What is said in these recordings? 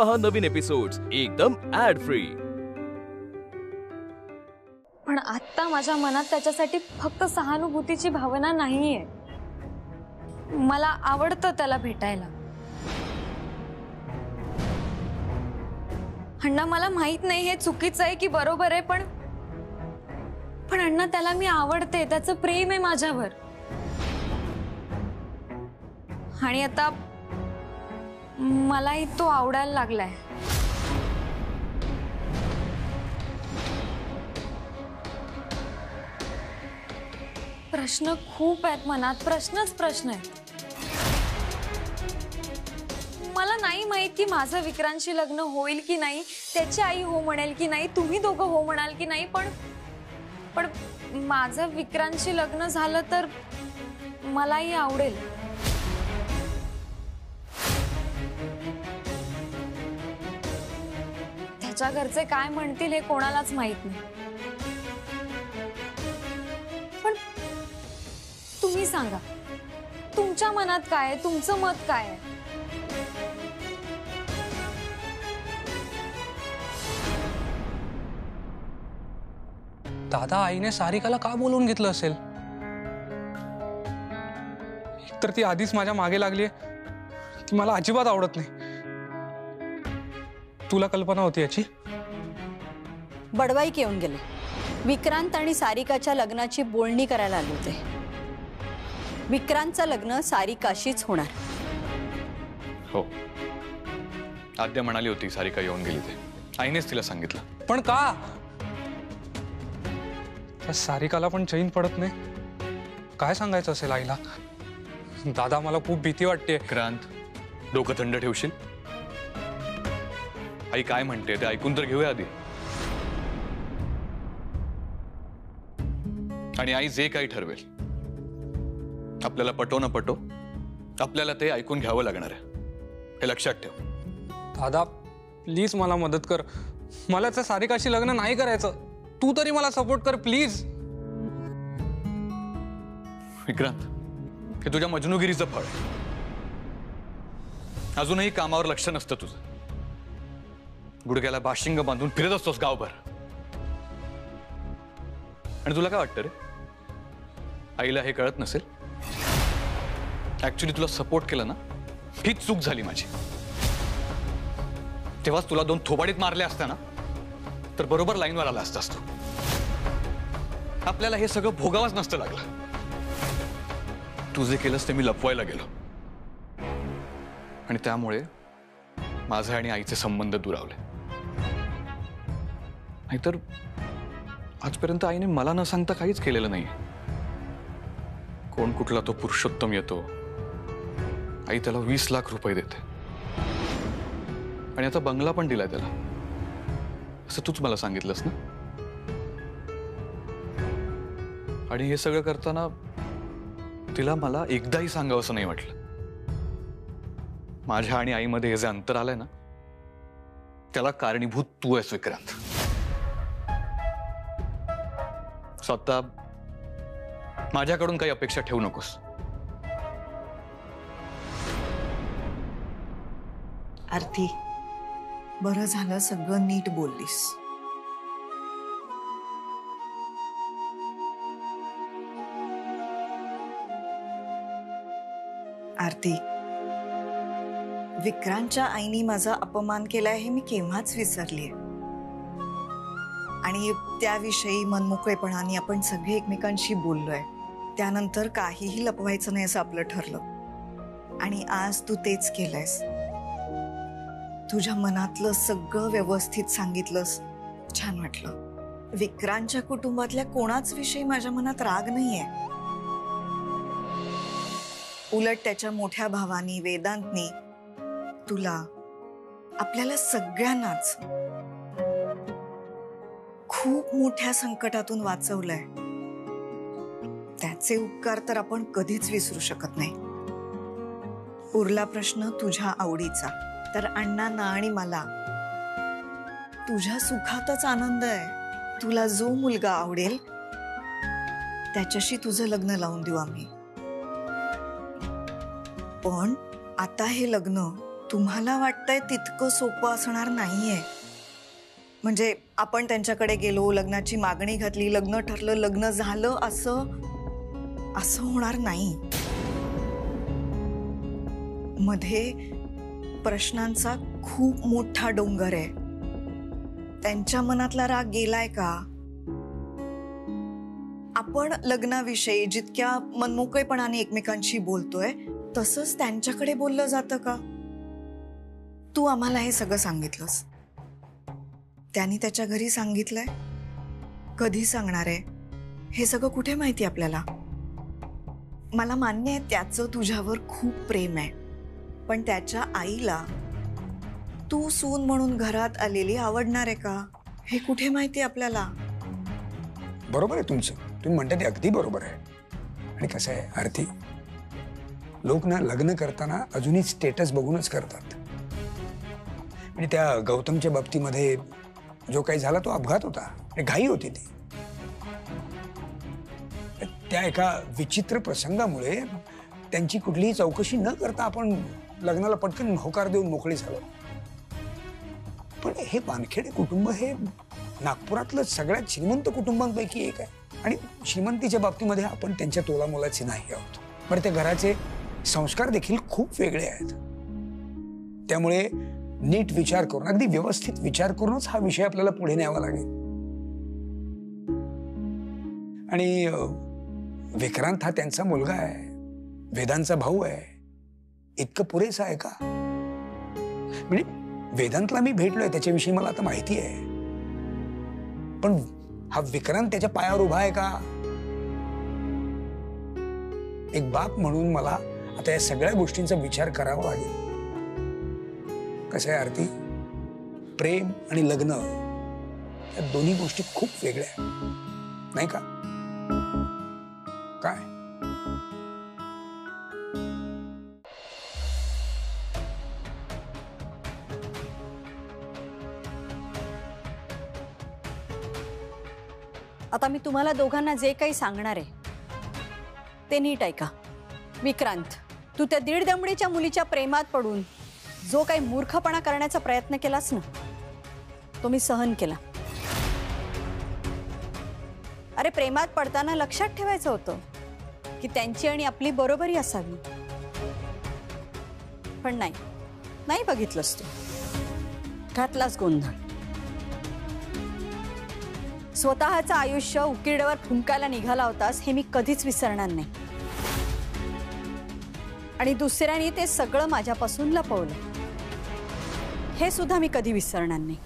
पहा नवीन एपिसोड्स एकदम add free. पण आता माझ्या मनात त्याच्यासाठी फक्त सहानुभूतीची भावना नाहीये। मला आवडतं त्याला भेटायला। अण्णा मला माहित नाही हे चुकीचं आहे की बरोबर आहे, पण अण्णा त्याला मी आवडते, त्याचं प्रेम आहे माझ्यावर। आणि आता मलाही तो आवडायला लागलाय। प्रश्न खूप आहेत मनात, प्रश्नच प्रश्न आहेत। मला नाही माहित की माझं विक्रांतशी लग्न होईल की नाही, त्याची आई हो म्हणेल की नाही, तुम्ही दोघं हो म्हणाल की नाही, पण माझं विक्रांतशी लग्न झालं तर मलाही आवडेल। त्याच्या घरचे काय म्हणतील हे कोणालाच माहित नाही। पण तुम्ही सांगा, तुमच्या मनात काय आहे, तुमचं मत काय आहे? दादा आईने सारिकाला का बोलवून घेतलं असेल? एकतर ती आधीच माझ्या मागे लागली आहे, ती मला अजिबात आवडत नाही। तुला कल्पना होती याची? बडवाईक येऊन गेले। विक्रांत आणि सारिकाच्या लग्नाची बोलणी करायला आले होते। विक्रांतचं लग्न सारिकाशीच होणार। हो, आद्या म्हणाली होती सारिका येऊन गेली ते, आईनेच तिला सांगितलं। पण का? त्या सारिकाला पण चैन पडत नाही। काय सांगायचं असेल आईला? दादा मला खूप भीती वाटते। विक्रांत, डोकं थंड ठेवशील? आई काय म्हणते ते ऐकून तर घेऊया आधी। आणि आई जे काही ठरवेल, आपल्याला पटो न पटो, आपल्याला ते ऐकून घ्यावं लागणार आहे, हे लक्षात ठेव। दादा प्लीज मला मदत कर, मला त्या सारिकाशी लग्न नाही करायचं। तू तरी मला सपोर्ट कर प्लीज। विक्रांत, हे तुझ्या मजनुगिरीचं फळ आहे। अजूनही कामावर लक्ष नसतं तुझं, गुडघ्याला बाशिंग बांधून फिरत असतोस गावभर। आणि तुला काय वाटतं रे, आईला हे कळत नसेल? ऍक्च्युली तुला सपोर्ट केलं ना, हीच चूक झाली माझी। तेव्हाच तुला 2 थोबाडीत मारले असताना तर बरोबर लाईनवर आला असतास तू। आपल्याला हे सगळं भोगावंच नसतं लागलं। तू जे केलंस ते मी लपवायला गेलो, आणि त्यामुळे माझे आणि आईचे संबंध दुरावले। नाहीतर आजपर्यंत आईने मला न सांगता काहीच केलेलं नाही। कोण कुठला तो पुरुषोत्तम येतो, आई त्याला 20 लाख रुपये देते, आणि आता बंगला पण दिलाय त्याला, असं तूच मला सांगितलंस ना? आणि हे सगळं करताना तिला मला एकदाही सांगावंसं नाही वाटलं। माझ्या आणि आईमध्ये हे जे अंतर आलंय ना, त्याला कारणीभूत तू आहेस विक्रांत। स्वतः माझ्याकडून काही अपेक्षा ठेवू नकोस। आरती, बरं झालं सगळं नीट बोललीस। आरती, विक्रांतच्या आईने माझा अपमान केलाय हे मी केव्हाच विसरलीये, आणि त्याविषयी मनमोकळेपणाने आपण सगळे एकमेकांशी बोललोय। त्यानंतर काहीही लपवायचं नाही असं आपलं ठरलं, आणि आज तू तेच केलंयस। तुझ्या मनातलं सगळं व्यवस्थित सांगितलंस, छान वाटलं। विक्रांतच्या कुटुंबातल्या कोणाच विषयी माझ्या मनात राग नाहीये। उलट त्याच्या मोठ्या भावानी वेदांतनी तुला, आपल्याला सगळ्यांनाच खूप मोठ्या संकटातून वाचवलंय। त्याचे उपकार तर आपण कधीच विसरू शकत नाही। उरला प्रश्न तुझ्या आवडीचा, तर अण्णांना आणि मला तुझ्या सुखातच आनंद आहे। तुला जो मुलगा आवडेल त्याच्याशी तुझं लग्न लावून देऊ आम्ही। पण आता हे लग्न तुम्हाला वाटतंय तितकं सोपं असणार नाहीये. म्हणजे आपण त्यांच्याकडे गेलो, लग्नाची मागणी घातली, लग्न ठरलं, लग्न झालं, असं असं होणार नाही. मध्ये प्रश्नांचा खूप मोठा डोंगर आहे. त्यांच्या मनातला राग गेलाय का? आपण लग्नाविषयी जितक्या मनमोकळेपणाने एकमेकांशी बोलतोय तसंच त्यांच्याकडे बोललं जातं का? तू आम्हाला हे सगळं सांगितलंस, त्यांनी त्याच्या घरी सांगितलंय? कधी सांगणार आहे? हे सगळं कुठे माहिती आपल्याला? मला मान्य आहे त्याचं तुझ्यावर खूप प्रेम आहे, पण त्याच्या आईला तू सून म्हणून घरात आलेली आवडणार आहे का हे कुठे माहिती आपल्याला? बरोबर आहे तुमचं, तुम्ही म्हणता ते अगदी बरोबर आहे. आणि कसं आहे आरती, लोक ना लग्न करताना अजूनही स्टेटस बघूनच करतात. म्हणजे त्या गौतमच्या बाबतीमध्ये जो काही झाला तो अपघात होता, घाई होती ती. त्या एका विचित्र प्रसंगामुळे त्यांची कुठलीही चौकशी न करता आपण लग्नाला पटकन होकार देऊन मोकळी झालो. पण हे वानखेडे कुटुंब हे नागपुरातलं सगळ्यात श्रीमंत कुटुंबांपैकी एक आहे आणि श्रीमंतीच्या बाबतीमध्ये आपण त्यांच्या तोलामोलाचे नाही आहोत. बरं, त्या घराचे संस्कार देखील खूप वेगळे आहेत. त्यामुळे नीट विचार करून, अगदी व्यवस्थित विचार करूनच हा विषय आपल्याला पुढे न्यावा लागेल. आणि विक्रांत हा त्यांचा मुलगा आहे, वेदांचा भाऊ आहे, इतकं पुरेसं आहे का? म्हणजे वेदांतला मी भेटलोय, त्याच्याविषयी मला आता माहिती आहे, पण हा विक्रांत त्याच्या पायावर उभा आहे का? एक बाप म्हणून मला आता या सगळ्या गोष्टींचा विचार करावा लागेल. कसं आहे आरती, प्रेम आणि लग्न या दोन्ही गोष्टी खूप वेगळ्या आहेत, नाही का? काय आता मी तुम्हाला दोघांना जे काही सांगणार आहे ते नीट ऐका. विक्रांत, तू त्या दीड दमडीच्या मुलीच्या प्रेमात पडून जो काही मूर्खपणा करण्याचा प्रयत्न केलास ना, तो मी सहन केला. अरे, प्रेमात पडताना लक्षात ठेवायचं होतं की त्यांची आणि आपली बरोबरी असावी, पण नाही बघितलंस तू, घातलास गोंधळ. स्वतःचं आयुष्य उकिरड्यावर फुंकायला निघाला होतास हे मी कधीच विसरणार नाही. आणि दुसऱ्याने ते सगळं माझ्यापासून लपवलं हे सुद्धा मी कधी विसरणार नाही.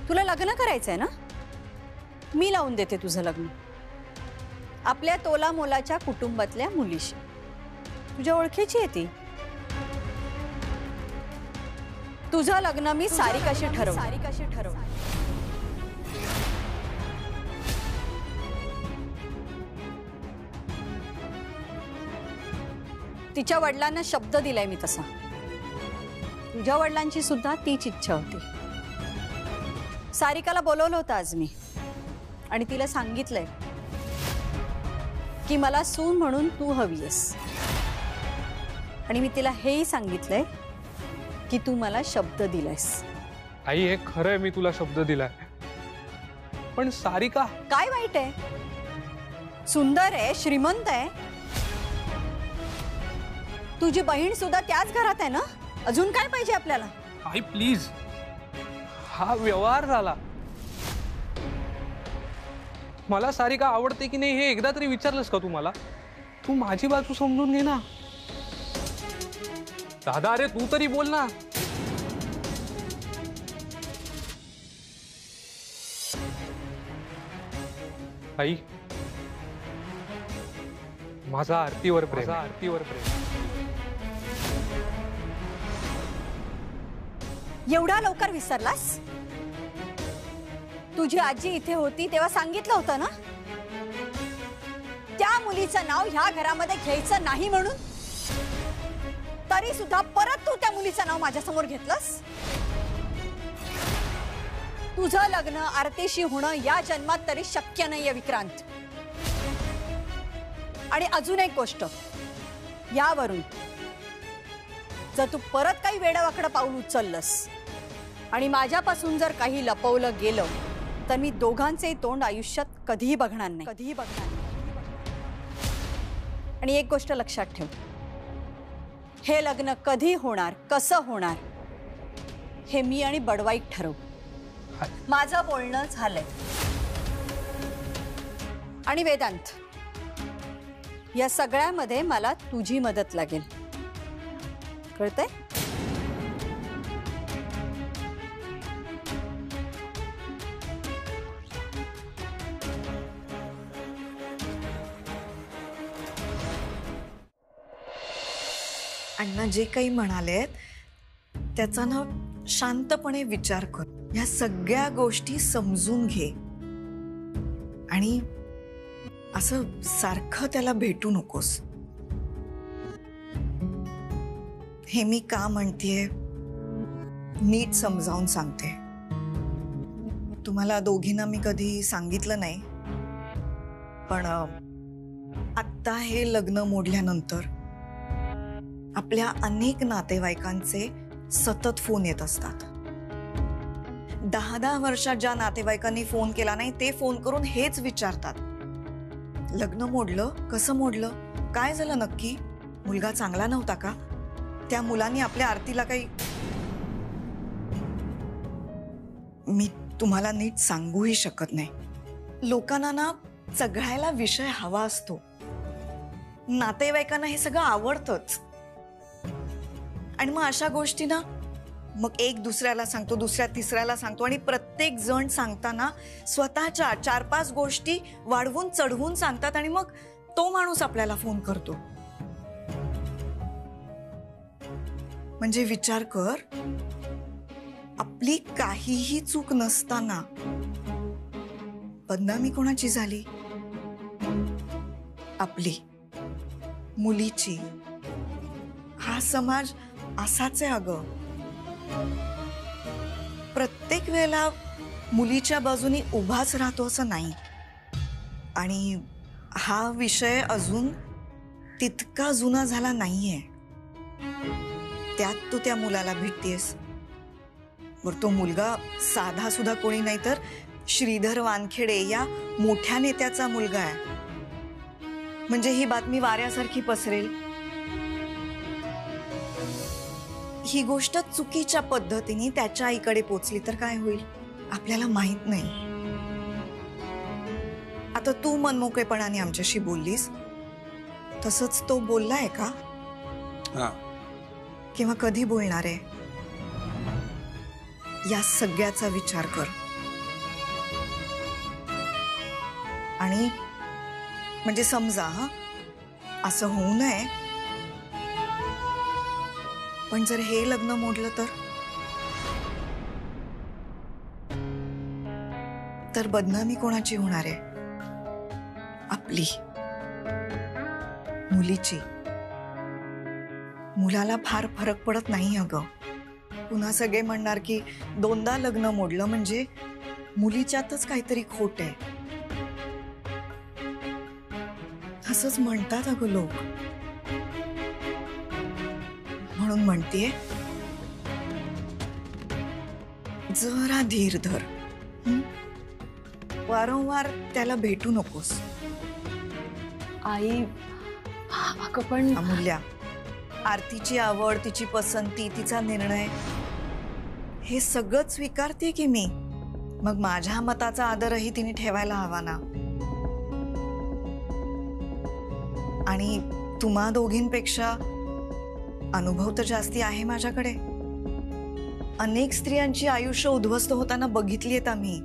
तुला लग्न करायचंय ना, मी लावून देते तुझं लग्न आपल्या तोला मोलाच्या कुटुंबातल्या मुलीशी. तुझ्या ओळखीची आहे ती. तुझं लग्न मी सारिकाशी ठरवलं. तिच्या वडिलांना शब्द दिलाय मी तसा. तुझ्या वडिलांची सुद्धा तीच इच्छा होती. सारिकाला बोलवलं होतं आज मी आणि तिला सांगितलंय की मला सून म्हणून तू हवीयस. आणि मी तिला हेही सांगितलंय की तू मला शब्द दिलायस. आई, हे खरंय, मी तुला शब्द दिलाय, पण सारिका काय वाईट आहे? सुंदर आहे, श्रीमंत आहे. तुझी बहीण सुद्धा त्याच घरात आहे ना, अजून काय पाहिजे आपल्याला? आई प्लीज, हा व्यवहार झाला. मला सारिका आवडते की नाही हे एकदा तरी विचारलंस का तू मला? तू माझी बाजू समजून घे ना दादा. अरे तू तरी बोल ना. आई, माझा आरतीवर प्रेम. एवढा लवकर विसरलास? तुझी आजी इथे होती तेव्हा सांगितलं होतं ना त्या मुलीचं नाव ह्या घरामध्ये घ्यायचं नाही म्हणून. तरी सुद्धा परत तू त्या मुलीचं नाव माझ्या समोर घेतलंस. तुझं लग्न आरतीशी होणं या जन्मात तरी शक्य नाहीये विक्रांत. आणि अजून एक गोष्ट, यावरून जर तू परत काही वेडावाकडं पाऊल उचललंस आणि माझ्यापासून जर काही लपवलं गेलं तर मी दोघांचे तोंड आयुष्यात कधीही बघणार नाही. आणि एक गोष्ट लक्षात ठेव, हे लग्न कधी होणार, कसं होणार हे मी आणि बडवाईक ठरवू. माझं बोलणं झालंय. आणि वेदांत, या सगळ्यामध्ये मला तुझी मदत लागेल, कळतंय? अण्णा जे काही म्हणालेत त्याचा ना शांतपणे विचार कर. या सगळ्या गोष्टी समजून घे आणि असं सारखं त्याला भेटू नकोस. हे मी का म्हणतेय नीट समजावून सांगते. तुम्हाला दोघींना मी कधी सांगितलं नाही, पण आत्ता हे लग्न मोडल्यानंतर आपल्या अनेक नातेवाईकांचे सतत फोन येत असतात. 10-10 वर्षात ज्या नातेवाईकांनी फोन केला नाही ते फोन करून हेच विचारतात, लग्न मोडलं, कसं मोडलं, काय झालं नक्की, मुलगा चांगला नव्हता का, त्या मुलांनी आपल्या आरतीला काही. मी तुम्हाला नीट सांगूही शकत नाही. लोकांना ना चघळायला विषय हवा असतो. नातेवाईकांना हे सगळं आवडतंच. आणि मग अशा गोष्टी ना मग एक दुसऱ्याला सांगतो, दुसऱ्या तिसऱ्याला सांगतो आणि प्रत्येक जण सांगताना स्वतःच्या 4-5 गोष्टी वाढवून चढवून सांगतात आणि मग तो माणूस आपल्याला फोन करतो. म्हणजे विचार कर, आपली काहीही चूक नसताना बदनामी कोणाची झाली? आपली, मुलीची. हा समाज असाच आहे अगं. प्रत्येक वेळेला मुलीच्या बाजूनी उभाच राहतो असं नाही. आणि हा विषय अजून तितका जुना झाला नाहीये. त्यात तू त्या मुलाला भेटतेस. बरं, तो मुलगा साधा सुद्धा कोणी नाही तर श्रीधर वानखेडे या मोठ्या नेत्याचा मुलगा आहे. म्हणजे ही बातमी वाऱ्यासारखी पसरेल. ही गोष्ट चुकीच्या पद्धतीने त्याच्या आईकडे पोचली तर काय होईल आपल्याला माहित नाही. आता तू मनमोकळेपणाने आमच्याशी बोललीस, तसंच तो बोललाय का? किंवा कधी बोलणार आहे? या सगळ्याचा विचार कर. आणि म्हणजे समजा असं होऊ नये, पण जर हे लग्न मोडलं तर बदनामी कोणाची होणार आहे? आपली, मुलीची. मुलाला फार फरक पडत नाही अगं. पुन्हा सगळे म्हणणार की 2दा लग्न मोडलं म्हणजे मुलीच्यातच काहीतरी खोट आहे. असंच म्हणतात अगं लोक. म्हणून म्हणतेय, जरा धीर धर. वारंवार त्याला भेटू नकोस. आई, अगं पण अमूल्या, आरतीची आवड, तिची पसंती, तिचा निर्णय हे सगळं स्वीकारते की मी. मग माझ्या मताचा आदरही तिने ठेवायला हवा ना. आणि तुम्हा दोघींपेक्षा अनुभव तर जास्ती आहे माझ्याकडे. अनेक स्त्रियांची आयुष्य उद्ध्वस्त होताना बघितली आहेत आम्ही.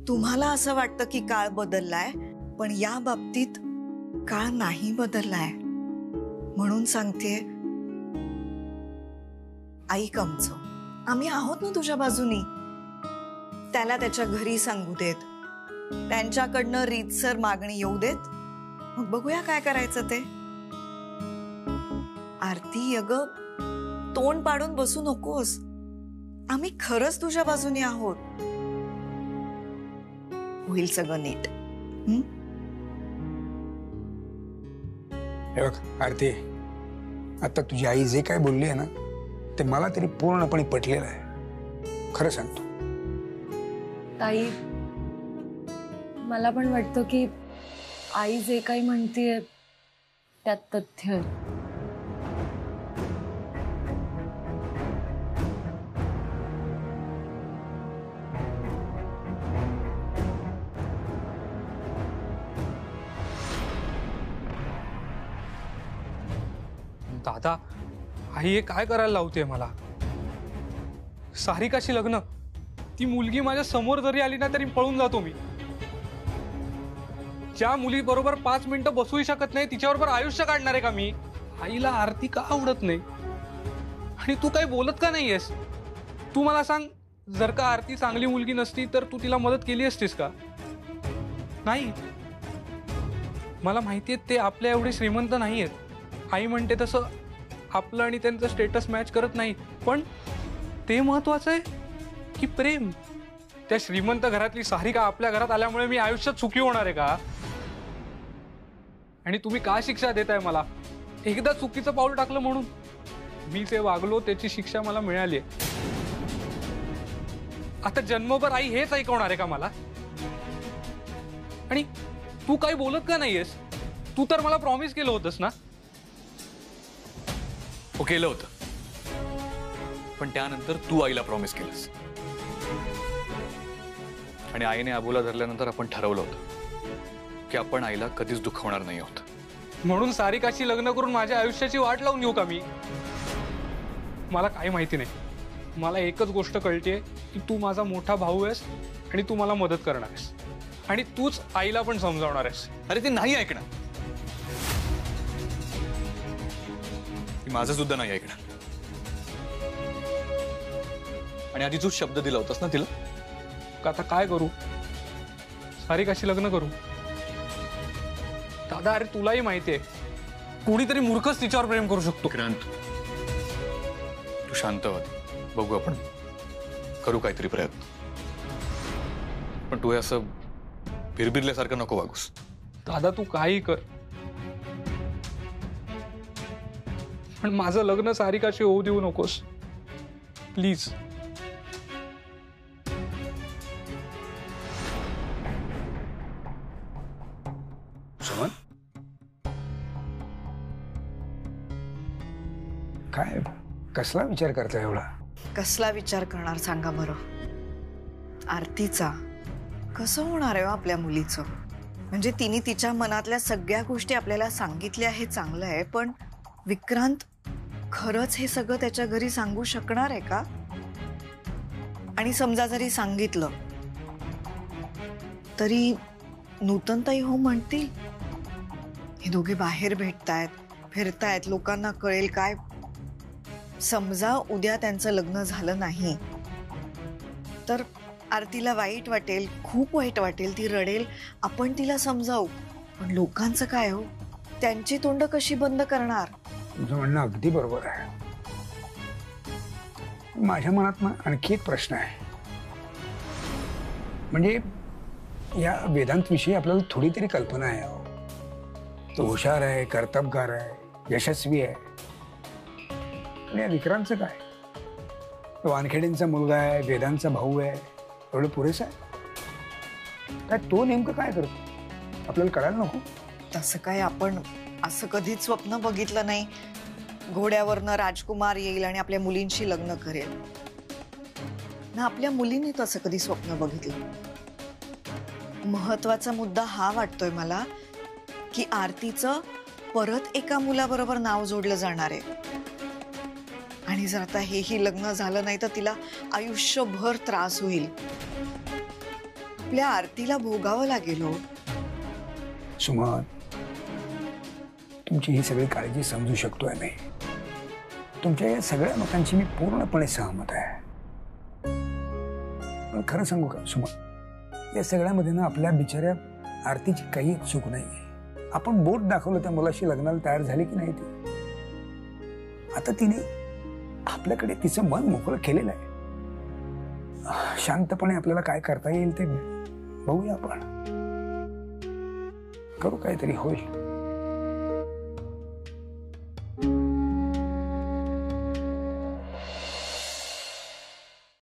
तुम्हाला असं वाटतं की काळ बदललाय, पण या बाबतीत काळ नाही बदललाय. म्हणून सांगते, ऐक आमचं, आम्ही आहोत ना तुझ्या बाजूनी. त्याला त्याच्या घरी सांगू देत, त्यांच्याकडनं रीतसर मागणी येऊ देत, मग बघूया काय करायचं ते. आरती अगं, तोंड पाडून बसू नकोस. आम्ही खरंच तुझ्या बाजूने आहोत. होईल सगळं नीट. हे बघ आरती, आता तुझी आई जे काय बोलली आहे ना ते मला तरी पूर्णपणे पटलेलं आहे, खरं सांगतो. ताई, मला पण वाटतं की आई जे काही म्हणतीये त्यात तथ्य आहे. दादा, आई हे काय करायला लावते मला? सारिकाशी लग्न, ती मुलगी माझ्या समोर जरी आली ना तरी पळून जातो मी. ज्या मुली बरोबर 5 मिनिटं बसूही शकत नाही तिच्याबरोबर आयुष्य काढणार आहे का मी? आईला आरती का आवडत नाही आणि तू काही बोलत का नाहीयेस? तू मला सांग, जर का आरती चांगली मुलगी नसती तर तू तिला मदत केली असतीस का? नाही. मला माहितीये ते आपल्या एवढे श्रीमंत नाहीयेत. आई म्हणते तसं आपलं आणि त्यांचं स्टेटस मॅच करत नाही, पण ते महत्वाचं आहे की प्रेम? त्या श्रीमंत घरातली सारिका आपल्या घरात आल्यामुळे मी आयुष्यात सुखी होणार आहे का? आणि तुम्ही का शिक्षा देताय मला? एकदा चुकीचं पाऊल टाकलं म्हणून मी ते वागलो, त्याची शिक्षा मला मिळाली. आता जन्मभर आई हेच ऐकवणार आहे का मला? आणि तू काही बोलत का नाहीयेस? तू तर मला प्रॉमिस केलं होतंस ना? हो, केलं होतं, पण त्यानंतर तू आईला प्रॉमिस केलंस आणि आईने आबूला धरल्यानंतर आपण ठरवलं होतं की आपण आईला कधीच दुखवणार नाही आहोत. म्हणून सारिकाशी लग्न करून माझ्या आयुष्याची वाट लावून येऊ का मी? मला काही माहिती नाही. मला एकच गोष्ट कळतेय की तू माझा मोठा भाऊ आहेस आणि तू मला मदत करणार आहेस आणि तूच आईला पण समजावणार आहेस. अरे, ते नाही ऐकणार, ती माझं सुद्धा नाही ऐकणार. आणि आधी तू शब्द दिला होतास ना तिला. आता काय करू? सारिकाशी लग्न करू? दादा, अरे तुलाही माहितीये कोणीतरी मूर्खच तिच्यावर प्रेम करू शकतो. विक्रांत, तू शांत हो, बघू आपण करू काहीतरी प्रयत्न. पण तू असं बिरबिरल्यासारखं नको वागूस. दादा, तू काही कर, पण माझं लग्न सारिकाशी होऊ देऊ नकोस प्लीज. सुमन, काय कसला विचार करताय एवढा? कसला विचार करणार सांगा बरं? आरतीचा कसं होणार आहे आपल्या मुलीचं? म्हणजे तिने तिच्या मनातल्या सगळ्या गोष्टी आपल्याला सांगितल्या हे चांगलं आहे, पण विक्रांत खरंच हे सगळं त्याच्या घरी सांगू शकणार आहे का? आणि समजा जरी सांगितलं तरी नूतनताई हो म्हणतील? हे दोघे बाहेर भेटतायत, फिरतायत, लोकांना कळेल काय? समजा उद्या त्यांचं लग्न झालं नाही तर आरतीला वाईट वाटेल, खूप वाईट वाटेल, ती रडेल, आपण तिला समजावू, पण लोकांचं काय हो? त्यांची तोंड कशी बंद करणार? तुझं म्हणणं अगदी बरोबर आहे. माझ्या मनात ना आणखी एक प्रश्न आहे. म्हणजे या वेदांत विषयी आपल्याला थोडी तरी कल्पना आहे. तो हुशार आहे, कर्तबगार आहे, यशस्वी आहे. पण या विक्रांतचं काय? तो वानखेडेंचा मुलगा आहे, वेदांचा भाऊ आहे, एवढं पुरेसं आहे? काय तो नेमकं काय करतो आपल्याला कळायला नको? तसं काय आपण असं कधीच स्वप्न बघितलं नाही घोड्यावरनं राजकुमार येईल आणि आपल्या मुलींशी लग्न करेल ना. आपल्या मुलींनी तसं कधी स्वप्न बघितलं? महत्वाचा मुद्दा हा वाटतोय मला की आरतीचं परत एका मुलाबरोबर नाव जोडलं जाणार आहे आणि जर आता हेही लग्न झालं नाही तर तिला आयुष्यभर त्रास होईल. आपल्या आरतीला भोगावं लागेल हो. सुमन, तुमची ही सगळी काळजी समजू शकतोय मी. तुमच्या या सगळ्या मतांची मी पूर्णपणे सहमत आहे. पण खरं सांगू का सुमन, या सगळ्यामध्ये ना आपल्या बिचाऱ्या आरतीची काही चूक नाही. आपण बोट दाखवलं त्या मुलाशी लग्नाला तयार झाली की नाही ती. आता तिने आपल्याकडे तिचं मन मोकळं केलेलं आहे. शांतपणे आपल्याला काय करता येईल ते बघूया आपण. करू काहीतरी होईल.